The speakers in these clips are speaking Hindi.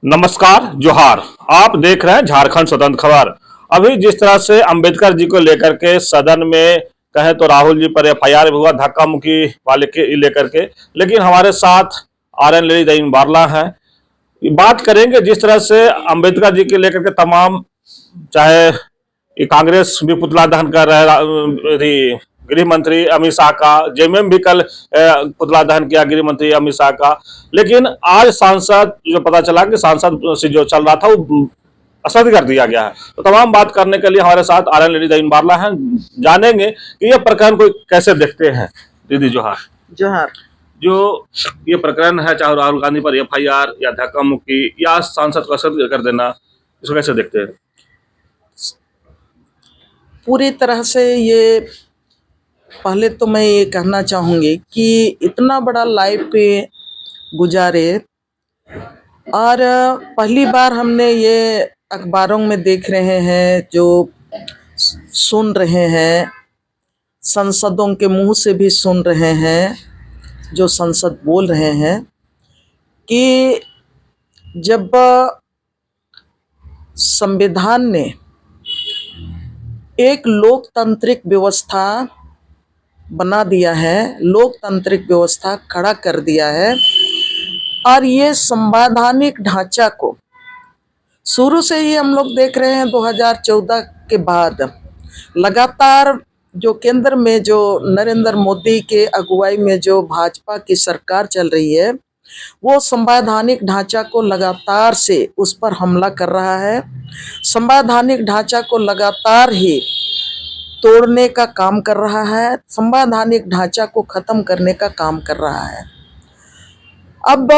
नमस्कार, जोहार। आप देख रहे हैं झारखंड स्वतंत्र खबर। अभी जिस तरह से अंबेडकर जी को लेकर के सदन में कहे तो राहुल जी पर एफआईआर हुआ धक्का मुक्की वाले के लेकर के, लेकिन हमारे साथ आरएन लेडी दईन बारला है। बात करेंगे जिस तरह से अंबेडकर जी के लेकर के तमाम, चाहे ये कांग्रेस भी पुतला दहन कर रहे, गृह मंत्री अमित शाह का, जेएमएम भी कल पुतला दहन किया गृह मंत्री अमित शाह का। लेकिन आज सांसद जो पता चला कि सांसद से जो चल रहा था वो स्थगित कर दिया गया है। तो तमाम बात करने के लिए हमारे साथ आरएन लेडी दईन बारला हैं। जानेंगे कि ये प्रकरण को कैसे देखते हैं। दीदी जोहार। जोहार। जो ये प्रकरण है, चाहे राहुल गांधी पर एफआईआर या धक्का मुक्की या सांसद को स्थगित कर देना, इसको कैसे देखते हैं? पूरी तरह से ये पहले तो मैं ये कहना चाहूँगी कि इतना बड़ा लाइफ पे गुजारे, और पहली बार हमने ये अखबारों में देख रहे हैं, जो सुन रहे हैं, संसदों के मुंह से भी सुन रहे हैं, जो संसद बोल रहे हैं कि जब संविधान ने एक लोकतांत्रिक व्यवस्था बना दिया है, लोकतांत्रिक व्यवस्था खड़ा कर दिया है, और ये संवैधानिक ढांचा को शुरू से ही हम लोग देख रहे हैं। 2014 के बाद लगातार जो केंद्र में जो नरेंद्र मोदी के अगुवाई में जो भाजपा की सरकार चल रही है, वो संवैधानिक ढांचा को लगातार से उस पर हमला कर रहा है, संवैधानिक ढांचा को लगातार ही तोड़ने का काम कर रहा है, संवैधानिक ढांचा को खत्म करने का काम कर रहा है। अब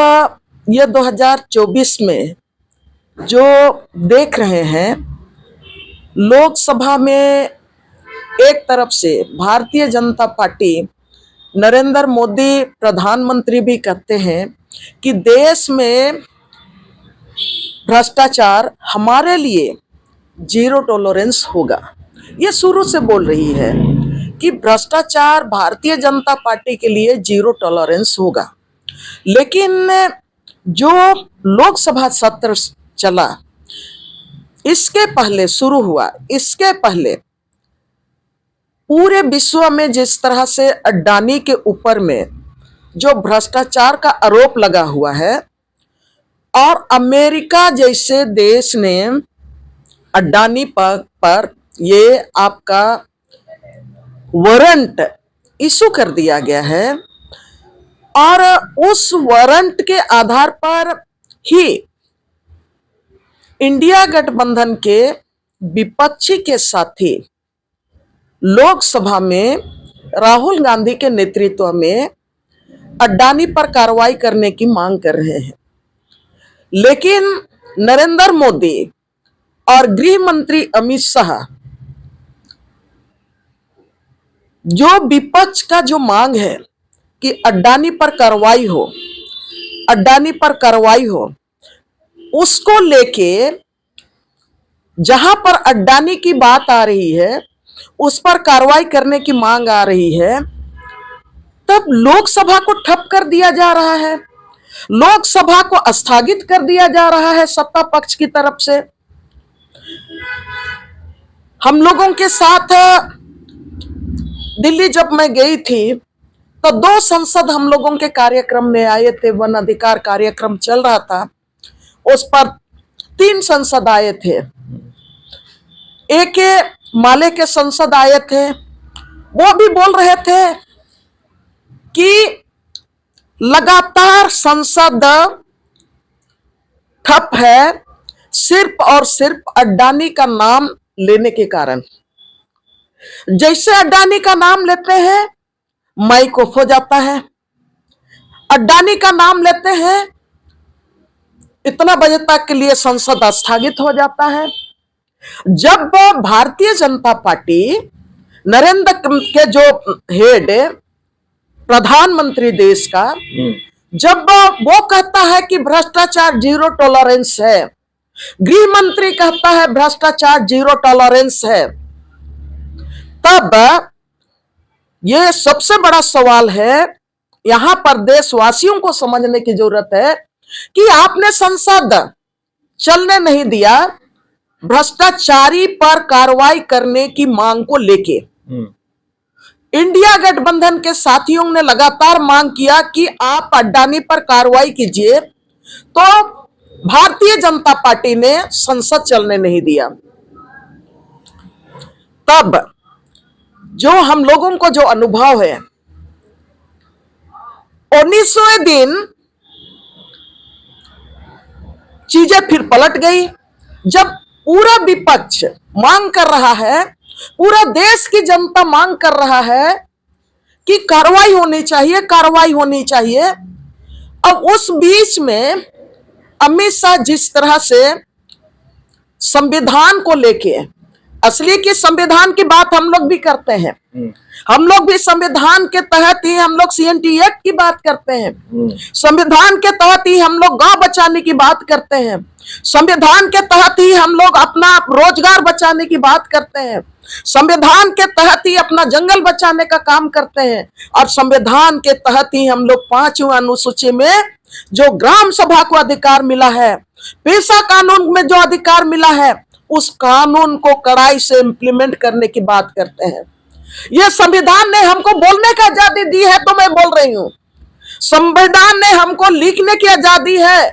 ये 2024 में जो देख रहे हैं, लोकसभा में एक तरफ से भारतीय जनता पार्टी, नरेंद्र मोदी प्रधानमंत्री भी कहते हैं कि देश में भ्रष्टाचार हमारे लिए जीरो टॉलरेंस होगा। ये शुरू से बोल रही है कि भ्रष्टाचार भारतीय जनता पार्टी के लिए जीरो टॉलरेंस होगा। लेकिन जो लोकसभा सत्र चला, इसके पहले शुरू हुआ, इसके पहले पूरे विश्व में जिस तरह से अडानी के ऊपर में जो भ्रष्टाचार का आरोप लगा हुआ है, और अमेरिका जैसे देश ने अडानी पर ये आपका वारंट इशू कर दिया गया है, और उस वारंट के आधार पर ही इंडिया गठबंधन के विपक्षी के साथी लोकसभा में राहुल गांधी के नेतृत्व में अडानी पर कार्रवाई करने की मांग कर रहे हैं। लेकिन नरेंद्र मोदी और गृह मंत्री अमित शाह जो विपक्ष का जो मांग है कि अडानी पर कार्रवाई हो, अडानी पर कार्रवाई हो, उसको लेके जहां पर अडानी की बात आ रही है, उस पर कार्रवाई करने की मांग आ रही है, तब लोकसभा को ठप कर दिया जा रहा है, लोकसभा को स्थगित कर दिया जा रहा है सत्ता पक्ष की तरफ से। हम लोगों के साथ दिल्ली जब मैं गई थी तो 2 संसद हम लोगों के कार्यक्रम में आए थे। वन अधिकार कार्यक्रम चल रहा था, उस पर 3 संसद आए थे। एक माले के संसद आए थे, वो भी बोल रहे थे कि लगातार संसद ठप है, सिर्फ और सिर्फ अडानी का नाम लेने के कारण। जैसे अडानी का नाम लेते हैं, माइक ऑफ हो जाता है। अडानी का नाम लेते हैं, इतना बजे तक के लिए संसद स्थगित हो जाता है। जब भारतीय जनता पार्टी, नरेंद्र के जो हेड प्रधानमंत्री देश का, जब वो कहता है कि भ्रष्टाचार जीरो टॉलरेंस है, गृह मंत्री कहता है भ्रष्टाचार जीरो टॉलरेंस है, तब ये सबसे बड़ा सवाल है, यहां पर देशवासियों को समझने की जरूरत है कि आपने संसद चलने नहीं दिया भ्रष्टाचारी पर कार्रवाई करने की मांग को लेके इंडिया गठबंधन के साथियों ने लगातार मांग किया कि आप अडानी पर कार्रवाई कीजिए, तो भारतीय जनता पार्टी ने संसद चलने नहीं दिया। तब जो हम लोगों को जो अनुभव है, 19वें दिन चीजें फिर पलट गई, जब पूरा विपक्ष मांग कर रहा है, पूरा देश की जनता मांग कर रहा है कि कार्रवाई होनी चाहिए, कार्रवाई होनी चाहिए। अब उस बीच में अमित शाह जिस तरह से संविधान को लेके, असली की संविधान की बात हम लोग भी करते हैं, हम लोग भी संविधान के तहत ही हम लोग CNT एक्ट की बात करते हैं, संविधान के तहत ही हम लोग गांव बचाने की बात करते हैं, संविधान के तहत ही हम लोग अपना रोजगार बचाने की बात करते हैं, संविधान के तहत ही अपना जंगल बचाने का काम करते हैं, और संविधान के तहत ही हम लोग 5वें अनुसूची में जो ग्राम सभा को अधिकार मिला है, पेशा कानून में जो अधिकार मिला है, उस कानून को कड़ाई से इंप्लीमेंट करने की बात करते हैं। यह संविधान ने हमको बोलने की आजादी दी है, तो मैं बोल रही हूं। संविधान ने हमको लिखने की आजादी है,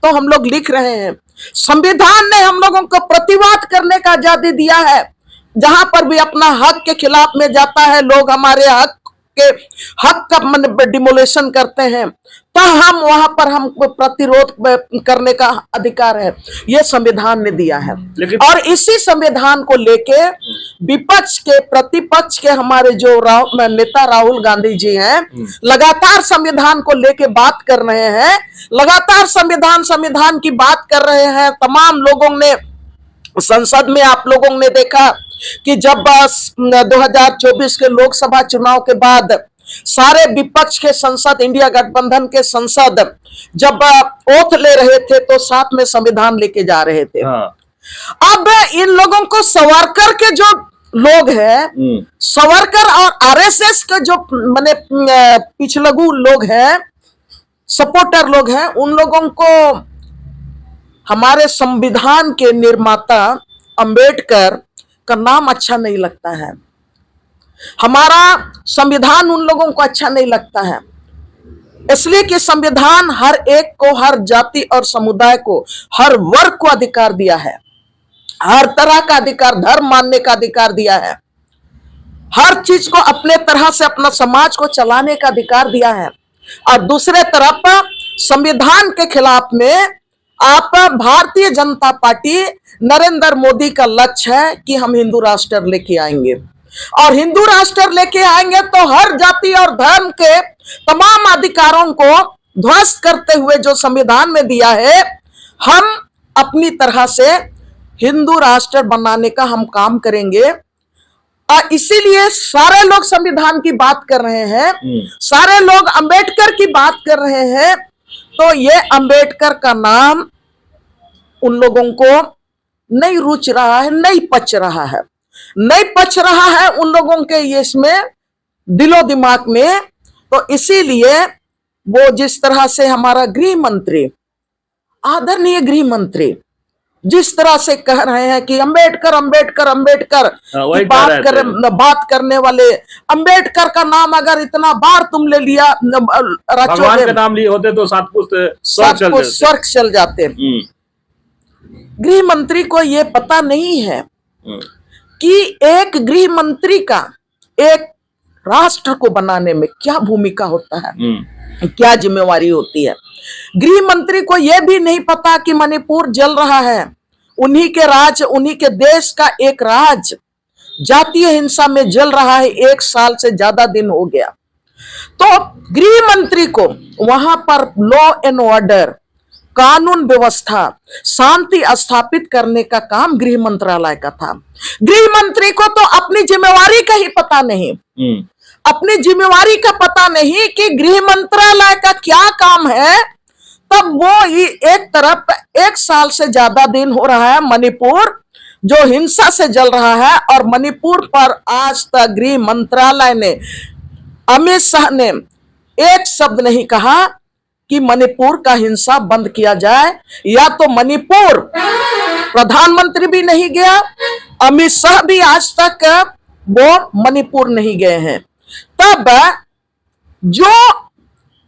तो हम लोग लिख रहे हैं। संविधान ने हम लोगों को प्रतिवाद करने का आजादी दिया है, जहां पर भी अपना हक के खिलाफ में जाता है, लोग हमारे हक का डिमोलेशन करते हैं, तो हम वहां पर हम प्रतिरोध करने का अधिकार है, यह संविधान ने दिया है। और इसी संविधान को लेके विपक्ष के प्रतिपक्ष के हमारे जो नेता राहुल गांधी जी हैं, लगातार संविधान को लेके बात कर रहे हैं, लगातार संविधान की बात कर रहे हैं। तमाम लोगों ने संसद में, आप लोगों ने देखा कि जब 2024 के लोकसभा चुनाव के बाद सारे विपक्ष के संसद, इंडिया गठबंधन के संसद जब ओथ ले रहे थे, तो साथ में संविधान लेके जा रहे थे। अब इन लोगों को सावरकर के जो लोग हैं, सावरकर और RSS के जो माने पिछलगू लोग हैं, सपोर्टर लोग हैं, उन लोगों को हमारे संविधान के निर्माता अंबेडकर का नाम अच्छा नहीं लगता है, हमारा संविधान उन लोगों को अच्छा नहीं लगता है, इसलिए कि संविधान हर एक को, हर जाति और समुदाय को, हर वर्ग को अधिकार दिया है, हर तरह का अधिकार, धर्म मानने का अधिकार दिया है, हर चीज को अपने तरह से अपना समाज को चलाने का अधिकार दिया है। और दूसरे तरफ संविधान के खिलाफ में आप भारतीय जनता पार्टी, नरेंद्र मोदी का लक्ष्य है कि हम हिंदू राष्ट्र लेके आएंगे, और हिंदू राष्ट्र लेके आएंगे तो हर जाति और धर्म के तमाम अधिकारों को ध्वस्त करते हुए जो संविधान में दिया है, हम अपनी तरह से हिंदू राष्ट्र बनाने का हम काम करेंगे। और इसीलिए सारे लोग संविधान की बात कर रहे हैं, सारे लोग अंबेडकर की बात कर रहे हैं, तो ये अंबेडकर का नाम उन लोगों को नहीं रुच रहा है, नहीं पच रहा है, नहीं पच रहा है उन लोगों के ये इसमें दिलो दिमाग में। तो इसीलिए वो जिस तरह से हमारा गृह मंत्री, आदरणीय गृह मंत्री जिस तरह से कह रहे हैं कि अंबेडकर अंबेडकर अंबेडकर, बात करने वाले, अंबेडकर का नाम अगर इतना बार तुम ले लिया, भगवान का नाम लिए होते तो सात स्वर्ग चल जाते। गृह मंत्री को यह पता नहीं है कि एक गृह मंत्री का एक राष्ट्र को बनाने में क्या भूमिका होता है, क्या जिम्मेवारी होती है। गृह मंत्री को यह भी नहीं पता कि मणिपुर जल रहा है, उन्हीं के राज्य, उन्हीं के देश का एक राज्य जातीय हिंसा में जल रहा है, 1 साल से ज्यादा दिन हो गया। तो गृह मंत्री को वहां पर लॉ एंड ऑर्डर, कानून व्यवस्था, शांति स्थापित करने का काम गृह मंत्रालय का था। गृह मंत्री को तो अपनी जिम्मेवारी का ही पता नहीं, अपनी जिम्मेवारी का पता नहीं कि गृह मंत्रालय का क्या काम है। तब वो एक तरफ 1 साल से ज्यादा दिन हो रहा है मणिपुर जो हिंसा से जल रहा है, और मणिपुर पर आज तक गृह मंत्रालय ने, अमित शाह ने एक शब्द नहीं कहा कि मणिपुर का हिंसा बंद किया जाए, या तो मणिपुर प्रधानमंत्री भी नहीं गया, अमित शाह भी आज तक वो मणिपुर नहीं गए हैं। तब जो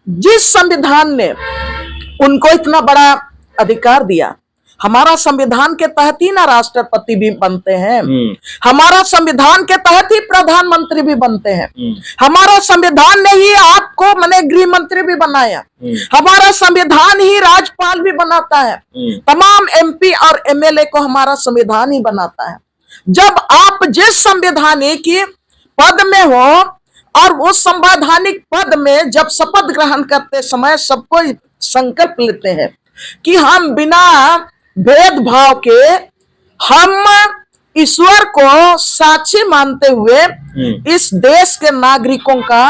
जिस संविधान ने उनको इतना बड़ा अधिकार दिया, हमारा संविधान के तहत ही ना राष्ट्रपति भी बनते हैं, हमारा संविधान के तहत ही प्रधानमंत्री भी बनते हैं, हमारा संविधान ने ही आपको माने गृह मंत्री भी बनाया, हमारा संविधान ही राज्यपाल भी बनाता है, तमाम एमपी और एमएलए को हमारा संविधान ही बनाता है। जब आप जिस संवैधानिक पद में हो और उस संवैधानिक पद में जब शपथ ग्रहण करते समय सबको संकल्प लेते हैं कि हम बिना भेदभाव के हम ईश्वर को साक्षी मानते हुए इस देश के नागरिकों का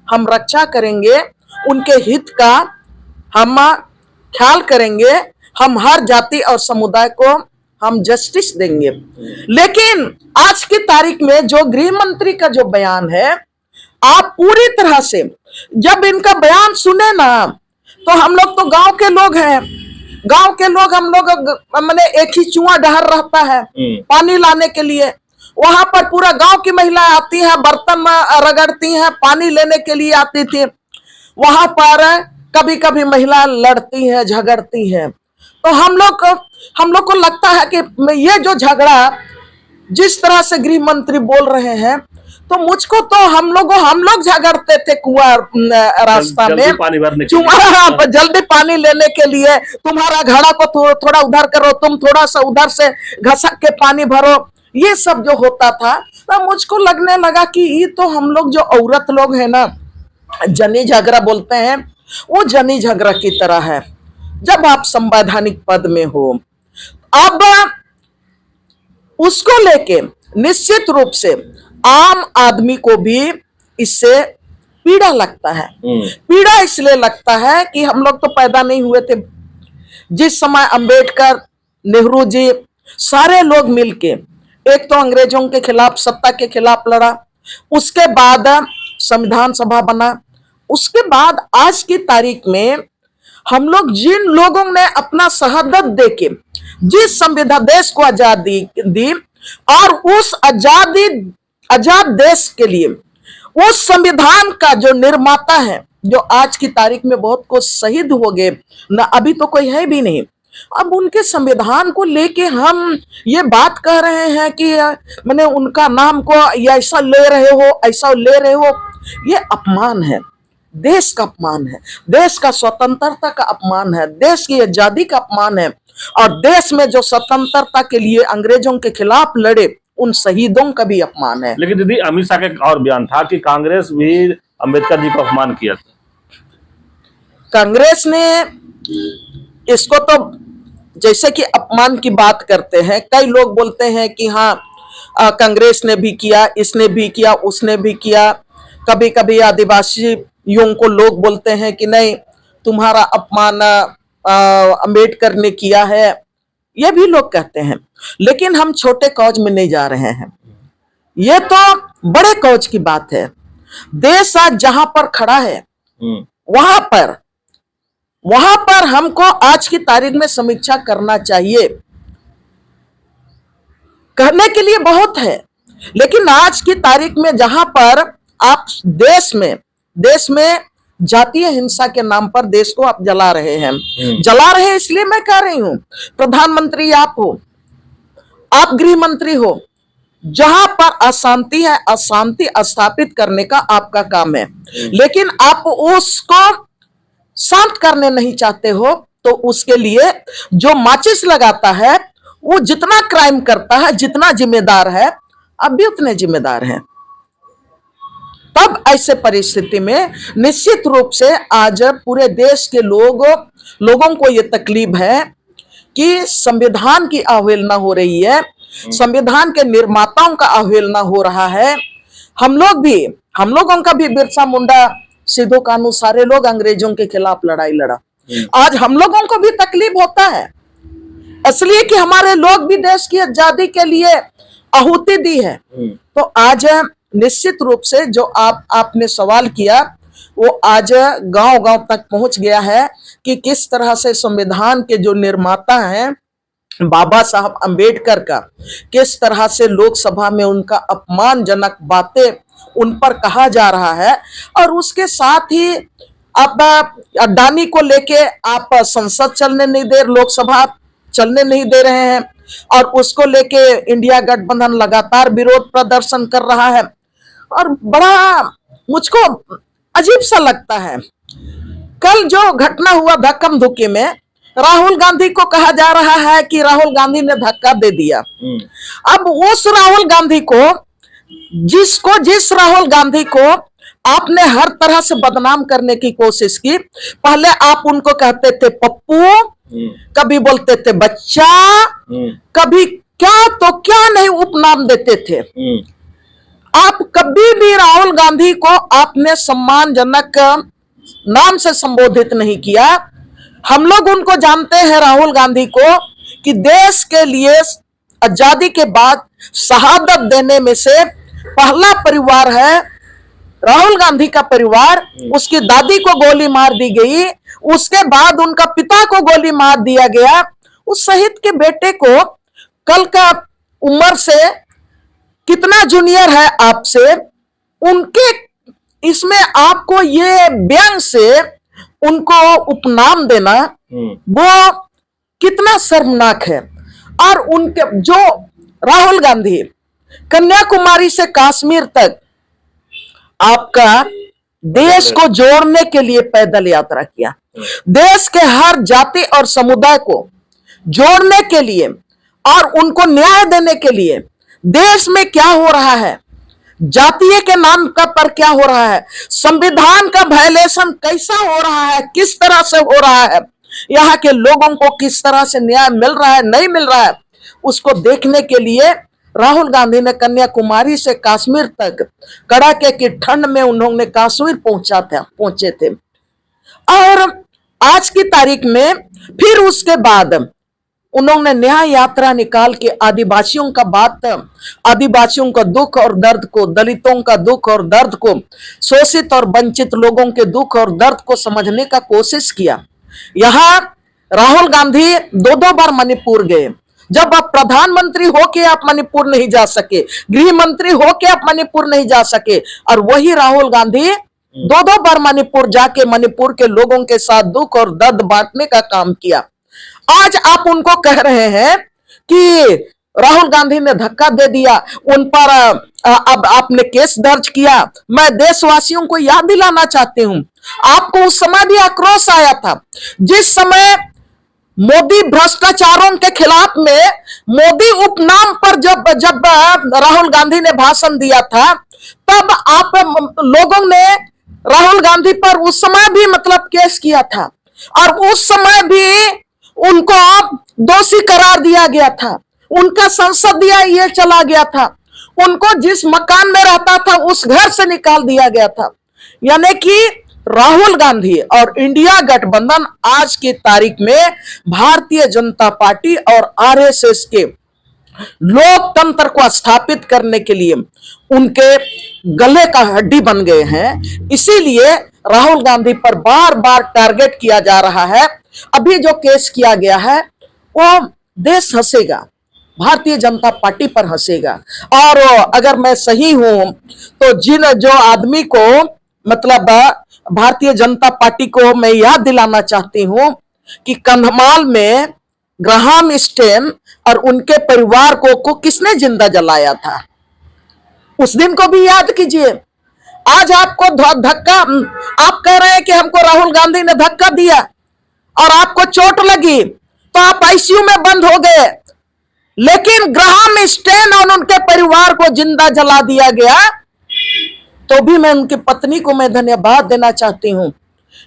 हम रक्षा करेंगे, उनके हित का हम ख्याल करेंगे, हम हर जाति और समुदाय को हम जस्टिस देंगे। लेकिन आज की तारीख में जो गृह मंत्री का जो बयान है, आप पूरी तरह से जब इनका बयान सुने ना, तो हम लोग तो गांव के लोग हैं, गांव के लोग हम लोग मैंने एक ही चुआ डहर रहता है पानी लाने के लिए, वहां पर पूरा गांव की महिलाएं आती हैं, बर्तन रगड़ती हैं, पानी लेने के लिए आती थी। वहां पर कभी कभी महिला लड़ती हैं, झगड़ती हैं। तो हम लोग को लगता है कि ये जो झगड़ा जिस तरह से गृह मंत्री बोल रहे हैं, तो मुझको तो हम लोग झगड़ते थे कुआं रास्ता में पानी भरने जल्दी पानी लेने के लिए, तुम्हारा घड़ा को थोड़ा उधर करो, तुम थोड़ा सा उधर से घसक के पानी भरो, ये सब जो होता था। तो मुझको लगने लगा कि ये तो हम लोग जो औरत लोग है ना, जनी झगड़ा बोलते हैं, वो जनी झगड़ा की तरह है। जब आप संवैधानिक पद में हो, अब उसको लेके निश्चित रूप से आम आदमी को भी इससे पीड़ा लगता है। पीड़ा इसलिए लगता है कि हम लोग तो पैदा नहीं हुए थे जिस समय अंबेडकर, नेहरू जी, सारे लोग मिलके एक तो अंग्रेजों के खिलाफ, सत्ता के खिलाफ लड़ा, उसके बाद संविधान सभा बना, उसके बाद आज की तारीख में हम लोग जिन लोगों ने अपना शहादत देके जिस संविधान देश को आजादी दी, और उस आजाद देश के लिए उस संविधान का जो निर्माता है, जो आज की तारीख में बहुत कुछ शहीद हो गए ना, अभी तो कोई है भी नहीं, अब उनके संविधान को लेके हम ये बात कह रहे हैं कि मैंने उनका नाम को ऐसा ले रहे हो, ऐसा ले रहे हो, ये अपमान है, देश का अपमान है, देश का स्वतंत्रता का अपमान है, देश की आजादी का अपमान है, और देश में जो स्वतंत्रता के लिए अंग्रेजों के खिलाफ लड़े उन शहीदों का भी अपमान है। लेकिन दीदी, अमित शाह का एक और बयान था कि कांग्रेस भी अंबेडकर जी को अपमान किया था। कांग्रेस ने इसको तो जैसे कि अपमान की बात करते हैं, कई लोग बोलते हैं कि हाँ कांग्रेस ने भी किया, इसने भी किया, उसने भी किया। कभी कभी आदिवासियों को लोग बोलते हैं कि नहीं, तुम्हारा अपमान अंबेडकर ने किया है, ये भी लोग कहते हैं। लेकिन हम छोटे कौज में नहीं जा रहे हैं, ये तो बड़े कौज की बात है। देश आज जहां पर खड़ा है वहां पर हमको आज की तारीख में समीक्षा करना चाहिए। करने के लिए बहुत है, लेकिन आज की तारीख में जहां पर आप देश में जातीय हिंसा के नाम पर देश को आप जला रहे हैं, इसलिए मैं कह रही हूं, प्रधानमंत्री आप हो, आप गृह मंत्री हो, जहां पर अशांति है, अशांति स्थापित करने का आपका काम है, लेकिन आप उसको शांत करने नहीं चाहते हो, तो उसके लिए जो माचिस लगाता है वो जितना क्राइम करता है, जितना जिम्मेदार है, आप भी उतने जिम्मेदार हैं। तब ऐसे परिस्थिति में निश्चित रूप से आज पूरे देश के लोगों को ये तकलीफ है कि संविधान की अवहेलना हो रही है, संविधान के निर्माताओं का अवहेलना हो रहा है। हम लोगों का भी बिरसा मुंडा, सिद्धू कानू, सारे लोग अंग्रेजों के खिलाफ लड़ाई लड़ा। आज हम लोगों को भी तकलीफ होता है, इसलिए कि हमारे लोग भी देश की आजादी के लिए आहुति दी है। तो आज निश्चित रूप से जो आपने सवाल किया वो आज गांव गांव तक पहुंच गया है कि किस तरह से संविधान के जो निर्माता हैं बाबा साहब अंबेडकर का, किस तरह से लोकसभा में उनका अपमानजनक बातें उन पर कहा जा रहा है। और उसके साथ ही अब अडानी को लेके आप संसद चलने नहीं दे, लोकसभा चलने नहीं दे रहे हैं, और उसको लेके इंडिया गठबंधन लगातार विरोध प्रदर्शन कर रहा है। और बड़ा मुझको अजीब सा लगता है, कल जो घटना हुआ धक्कम धुक्की में, राहुल गांधी को कहा जा रहा है कि राहुल गांधी ने धक्का दे दिया। अब उस राहुल गांधी को, जिस राहुल गांधी को आपने हर तरह से बदनाम करने की कोशिश की, पहले आप उनको कहते थे पप्पू, कभी बोलते थे बच्चा, कभी क्या तो क्या नहीं उपनाम देते थे। आप कभी भी राहुल गांधी को आपने सम्मानजनक नाम से संबोधित नहीं किया। हम लोग उनको जानते हैं राहुल गांधी को कि देश के लिए आजादी के बाद शहादत देने में से पहला परिवार है राहुल गांधी का परिवार। उसकी दादी को गोली मार दी गई, उसके बाद उनका पिता को गोली मार दिया गया। उस शहीद के बेटे को कल का उम्र से कितना जूनियर है आपसे, उनके इसमें आपको ये व्यंग से उनको उपनाम देना वो कितना शर्मनाक है। और उनके जो राहुल गांधी कन्याकुमारी से कश्मीर तक आपका देश को जोड़ने के लिए पैदल यात्रा किया, देश के हर जाति और समुदाय को जोड़ने के लिए और उनको न्याय देने के लिए। देश में क्या हो रहा है, जातीय के नाम का पर क्या हो रहा है, संविधान का वायलेशन कैसा हो रहा है, किस तरह से हो रहा है, यहाँ के लोगों को किस तरह से न्याय मिल रहा है नहीं मिल रहा है, उसको देखने के लिए राहुल गांधी ने कन्याकुमारी से कश्मीर तक कड़ाके की ठंड में उन्होंने कश्मीर पहुंचे थे। और आज की तारीख में फिर उसके बाद उन्होंने न्याय यात्रा निकाल के आदिवासियों का बात, आदिवासियों का दुख और दर्द को, दलितों का दुख और दर्द को, शोषित और वंचित लोगों के दुख और दर्द को समझने का कोशिश किया। यहाँ राहुल गांधी दो बार मणिपुर गए। जब आप प्रधानमंत्री होके आप मणिपुर नहीं जा सके, गृह मंत्री होके आप मणिपुर नहीं जा सके, और वही राहुल गांधी दो बार मणिपुर जाके मणिपुर के लोगों के साथ दुख और दर्द बांटने का काम किया। आज आप उनको कह रहे हैं कि राहुल गांधी ने धक्का दे दिया, उन पर अब आपने केस दर्ज किया। मैं देशवासियों को याद दिलाना चाहती हूं, आपको उस समय भी आक्रोश आया था जिस समय मोदी भ्रष्टाचारों के खिलाफ में मोदी उपनाम पर जब राहुल गांधी ने भाषण दिया था, तब आप लोगों ने राहुल गांधी पर उस समय भी मतलब केस किया था, और उस समय भी उनको दोषी करार दिया गया था, उनका संसदीय ये चला गया था, उनको जिस मकान में रहता था उस घर से निकाल दिया गया था। यानी कि राहुल गांधी और इंडिया गठबंधन आज की तारीख में भारतीय जनता पार्टी और आरएसएस के लोकतंत्र को स्थापित करने के लिए उनके गले का हड्डी बन गए हैं। इसीलिए राहुल गांधी पर बार बार टारगेट किया जा रहा है। अभी जो केस किया गया है वो देश हंसेगा, भारतीय जनता पार्टी पर हंसेगा। और अगर मैं सही हूं तो जो आदमी को मतलब भारतीय जनता पार्टी को मैं याद दिलाना चाहती हूं कि कंधमाल में ग्राहम स्टेन और उनके परिवार को किसने जिंदा जलाया था, उस दिन को भी याद कीजिए। आज आपको धक्का, आप कह रहे हैं कि हमको राहुल गांधी ने धक्का दिया और आपको चोट लगी तो आप आईसीयू में बंद हो गए, लेकिन ग्राहम स्टेन और उनके परिवार को जिंदा जला दिया गया। तो भी मैं उनकी पत्नी को मैं धन्यवाद देना चाहती हूं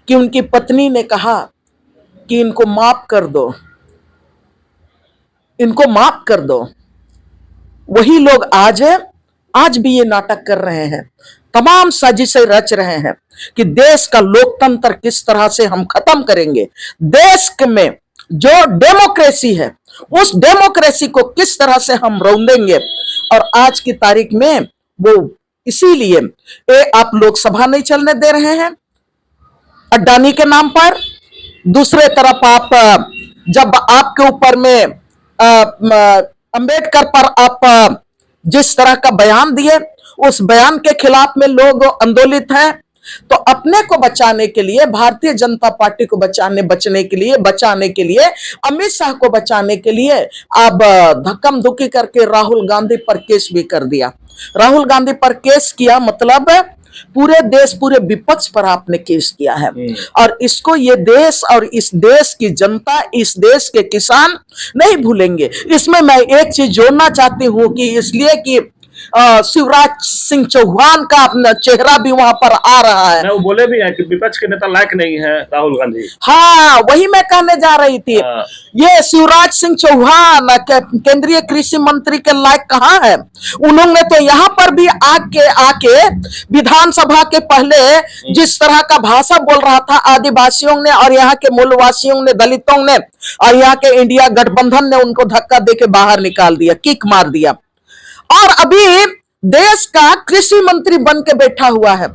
कि उनकी पत्नी ने कहा कि इनको माफ कर दो, इनको माफ कर दो। वही लोग आज भी ये नाटक कर रहे हैं, तमाम साजिशें रच रहे हैं कि देश का लोकतंत्र किस तरह से हम खत्म करेंगे, देश में जो डेमोक्रेसी है उस डेमोक्रेसी को किस तरह से हम रौंदेंगे। और आज की तारीख में वो इसीलिए आप लोकसभा नहीं चलने दे रहे हैं, अडानी के नाम पर, दूसरे तरफ आप जब आपके ऊपर में अंबेडकर पर आप जिस तरह का बयान दिए, उस बयान के खिलाफ में लोग आंदोलित हैं, तो अपने को बचाने के लिए, भारतीय जनता पार्टी को बचाने के लिए, अमित शाह को बचाने के लिए अब धक्कम धुक्की करके राहुल गांधी पर केस भी कर दिया। राहुल गांधी पर केस किया मतलब पूरे देश, पूरे विपक्ष पर आपने केस किया है। और इसको ये देश और इस देश की जनता, इस देश के किसान नहीं भूलेंगे। इसमें मैं एक चीज जोड़ना चाहती हूं कि इसलिए कि शिवराज सिंह चौहान का अपना चेहरा भी वहां पर आ रहा है। वो बोले भी हैं कि विपक्ष के नेता लायक नहीं है राहुल गांधी। हाँ, वही मैं कहने जा रही थी। ये शिवराज सिंह चौहान केंद्रीय कृषि मंत्री के लायक कहाँ है? उन्होंने तो यहाँ पर भी आके विधानसभा के पहले जिस तरह का भाषा बोल रहा था आदिवासियों ने और यहाँ के मूलवासियों ने, दलितों ने और यहाँ के इंडिया गठबंधन ने उनको धक्का देके बाहर निकाल दिया, किक मार दिया। और अभी देश का कृषि मंत्री बन के बैठा हुआ है।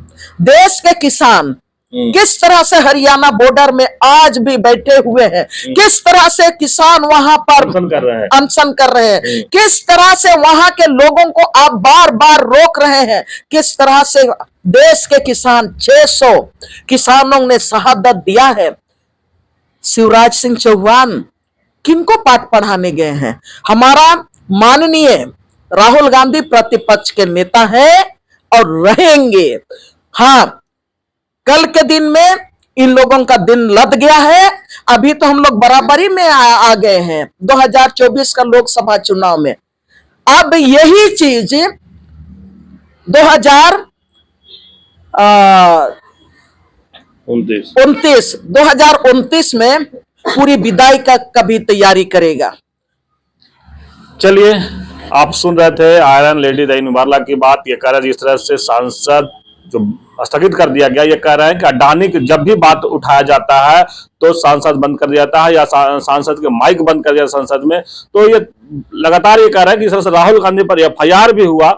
देश के किसान किस तरह से हरियाणा बॉर्डर में आज भी बैठे हुए हैं, किस तरह से किसान वहां पर अनशन कर रहे हैं, किस तरह से वहां के लोगों को आप बार बार रोक रहे हैं, किस तरह से देश के किसान 600 किसानों ने शहादत दिया है। शिवराज सिंह चौहान किनको पाठ पढ़ाने गए हैं? हमारा माननीय राहुल गांधी प्रतिपक्ष के नेता हैं और रहेंगे। हाँ, कल के दिन में इन लोगों का दिन लद गया है। अभी तो हम लोग बराबरी में आ गए हैं 2024 का लोकसभा चुनाव में। अब यही चीज 2029 में पूरी विदाई का कभी तैयारी करेगा। चलिए, आप सुन रहे थे आयरन लेडी दहीन वाला की बात। ये कह रहे जिस तरह से सांसद जो स्थगित कर दिया गया, ये कह रहे हैं कि अडानी की जब भी बात उठाया जाता है तो सांसद बंद कर दिया जाता है या सांसद के माइक बंद कर दिया संसद में। तो ये लगातार ये कह रहा है कि इस तरह से राहुल गांधी पर FIR भी हुआ,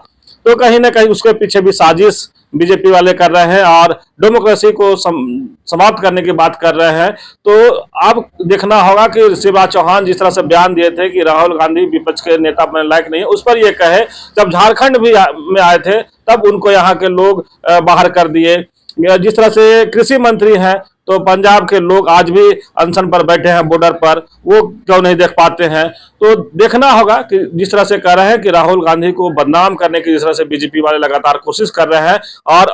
तो कहीं ना कहीं उसके पीछे भी साजिश बीजेपी वाले कर रहे हैं और डेमोक्रेसी को समाप्त करने की बात कर रहे हैं। तो अब देखना होगा कि शिवराज चौहान जिस तरह से बयान दिए थे कि राहुल गांधी विपक्ष के नेता अपने लायक नहीं है, उस पर ये कहे जब झारखंड भी में आए थे तब उनको यहाँ के लोग बाहर कर दिए। जिस तरह से कृषि मंत्री हैं तो पंजाब के लोग आज भी अनशन पर बैठे हैं बॉर्डर पर, वो क्यों नहीं देख पाते हैं? तो देखना होगा कि जिस तरह से कह रहे हैं कि राहुल गांधी को बदनाम करने की जिस तरह से बीजेपी वाले लगातार कोशिश कर रहे हैं और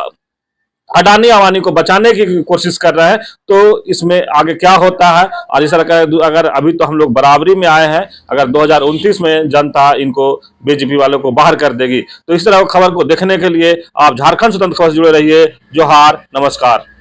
अडानी अवानी को बचाने की कोशिश कर रहे हैं, तो इसमें आगे क्या होता है? और इस तरह का अगर अभी तो हम लोग बराबरी में आए हैं, अगर 2029 में जनता इनको बीजेपी वालों को बाहर कर देगी, तो इस तरह खबर को देखने के लिए आप झारखंड स्वतंत्र खबर से जुड़े रहिए। जोहार, नमस्कार।